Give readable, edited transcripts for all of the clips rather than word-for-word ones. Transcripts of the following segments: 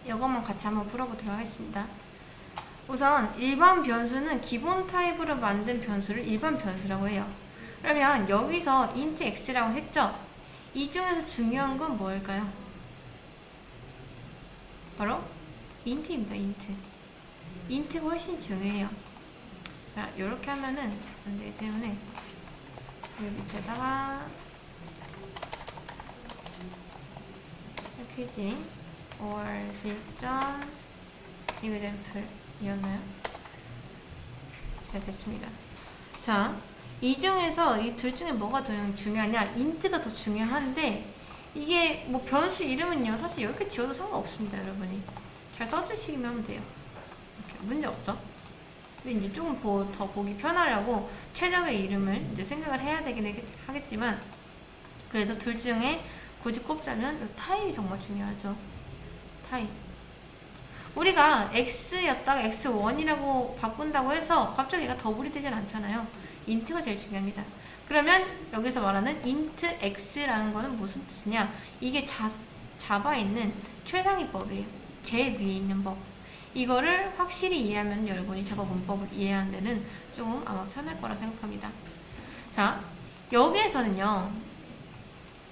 이것만 같이 한번 풀어보도록 하겠습니다. 우선 일반 변수는 기본 타입으로 만든 변수를 일반 변수라고 해요. 그러면 여기서 int x라고 했죠? 이 중에서 중요한 건 뭘까요? 바로 int입니다. int가 훨씬 중요해요. 자, 이렇게 하면은 안 되기 때문에 여기 밑에다가 패키지 or 실전 example이었나요? 잘 됐습니다. 자, 이 중에서 이 둘 중에 뭐가 더 중요하냐? int가 더 중요한데 이게 뭐 변수 이름은요 사실 이렇게 지어도 상관없습니다. 여러분이 잘 써주시기만 하면 돼요. 이렇게 문제 없죠? 근데 이제 조금 더 보기 편하려고 최적의 이름을 이제 생각을 해야 되긴 하겠지만 그래도 둘 중에 굳이 꼽자면 이 타입이 정말 중요하죠. 타입. 우리가 x였다가 x1이라고 바꾼다고 해서 갑자기 얘가 더블이 되진 않잖아요. int가 제일 중요합니다. 그러면 여기서 말하는 int x라는 거는 무슨 뜻이냐? 이게 자바에 있는 최상위법이에요. 제일 위에 있는 법. 이거를 확실히 이해하면 여러분이 자바 문법을 이해하는 데는 조금 아마 편할 거라 생각합니다. 자, 여기에서는요.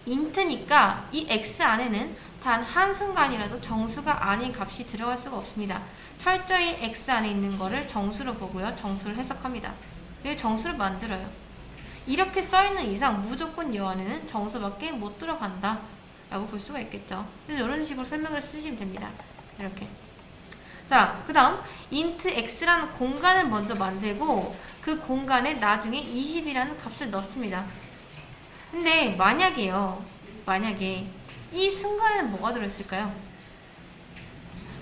int니까 이 x 안에는 단 한순간이라도 정수가 아닌 값이 들어갈 수가 없습니다. 철저히 x 안에 있는 거를 정수로 보고요. 정수를 해석합니다. 그리고 정수를 만들어요. 이렇게 써있는 이상 무조건 이 안에는 정수밖에 못 들어간다 라고 볼 수가 있겠죠. 그래서 이런 식으로 설명을 쓰시면 됩니다. 이렇게. 자, 그 다음 int x라는 공간을 먼저 만들고 그 공간에 나중에 20이라는 값을 넣습니다. 근데 만약에 이 순간에는 뭐가 들어있을까요?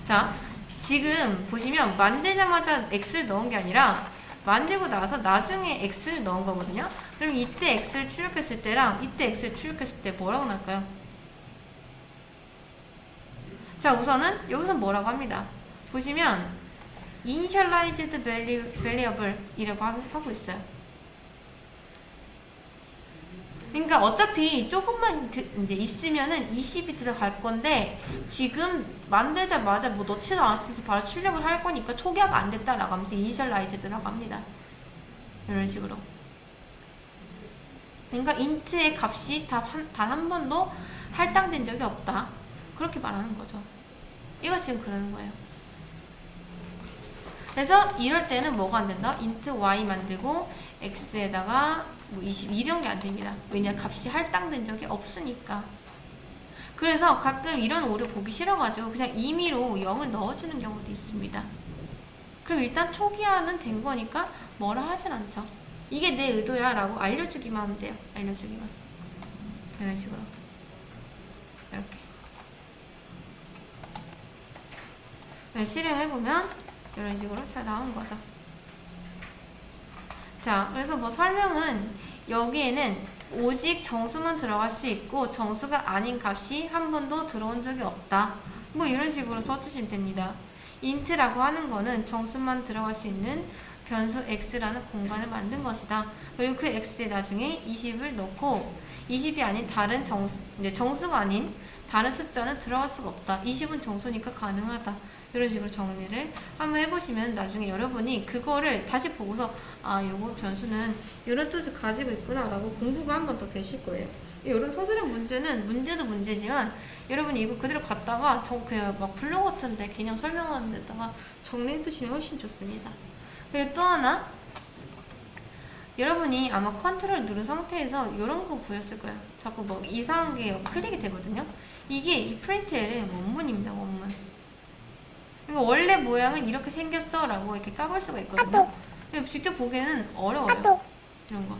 자, 지금 보시면 만들자마자 x를 넣은 게 아니라 만들고 나서 나중에 x를 넣은 거거든요. 그럼 이때 x를 출력했을 때랑 이때 x를 출력했을 때 뭐라고 나올까요? 자, 우선은 여기서 뭐라고 합니다. 보시면 initialized variable 이라고 하고 있어요. 그러니까 어차피 조금만 이제 있으면은 20이 들어갈 건데 지금 만들자마자 뭐 넣지도 않았으니까 바로 출력을 할 거니까 초기화가 안 됐다라고 하면서 initialized라고 합니다. 이런 식으로. 그러니까 int의 값이 단 한 번도 할당된 적이 없다. 그렇게 말하는 거죠. 이거 지금 그러는 거예요. 그래서 이럴 때는 뭐가 안 된다? int y 만들고 x에다가 뭐 20 이런 게 안 됩니다. 왜냐? 값이 할당된 적이 없으니까. 그래서 가끔 이런 오류 보기 싫어가지고 그냥 임의로 0을 넣어주는 경우도 있습니다. 그럼 일단 초기화는 된 거니까 뭐라 하진 않죠. 이게 내 의도야 라고 알려주기만 하면 돼요. 알려주기만. 이런 식으로. 이렇게. 네, 실행해보면 이런 식으로 잘 나온 거죠. 자, 그래서 뭐 설명은 여기에는 오직 정수만 들어갈 수 있고 정수가 아닌 값이 한 번도 들어온 적이 없다. 뭐 이런 식으로 써주시면 됩니다. int라고 하는 거는 정수만 들어갈 수 있는 변수 x라는 공간을 만든 것이다. 그리고 그 x에 나중에 20을 넣고 20이 아닌 다른 정수가 아닌 다른 숫자는 들어갈 수가 없다. 20은 정수니까 가능하다. 이런 식으로 정리를 한번 해보시면 나중에 여러분이 그거를 다시 보고서 아, 요거 변수는 이런 뜻을 가지고 있구나 라고 공부가 한 번 더 되실 거예요. 이런 서술형 문제는 문제도 문제지만 여러분이 이거 그대로 갖다가 그냥 막 블로그 같은데 개념 설명하는 데다가 정리해 두시면 훨씬 좋습니다. 그리고 또 하나 여러분이 아마 컨트롤 누른 상태에서 이런 거 보셨을 거예요. 자꾸 뭐 이상한 게 클릭이 되거든요. 이게 이 프린트L의 원문입니다. 원문. 이거 원래 모양은 이렇게 생겼어 라고 이렇게 까볼 수가 있거든요. 근데 직접 보기에는 어려워요. 이런 거.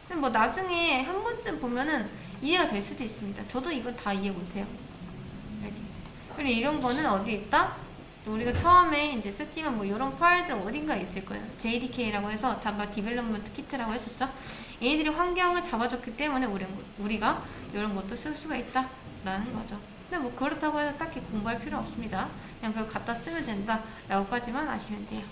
근데 뭐 나중에 한 번쯤 보면은 이해가 될 수도 있습니다. 저도 이건 다 이해 못해요. 이렇게. 그리고 이런 거는 어디 있다? 우리가 처음에 이제 세팅한 뭐 이런 파일들 어딘가에 있을 거예요. JDK라고 해서 자바 디벨롭먼트 키트라고 했었죠. 얘네들이 환경을 잡아줬기 때문에 우리가 이런 것도 쓸 수가 있다라는 거죠. 근데 뭐 그렇다고 해서 딱히 공부할 필요 없습니다. 그냥 그걸 갖다 쓰면 된다 라고까지만 아시면 돼요.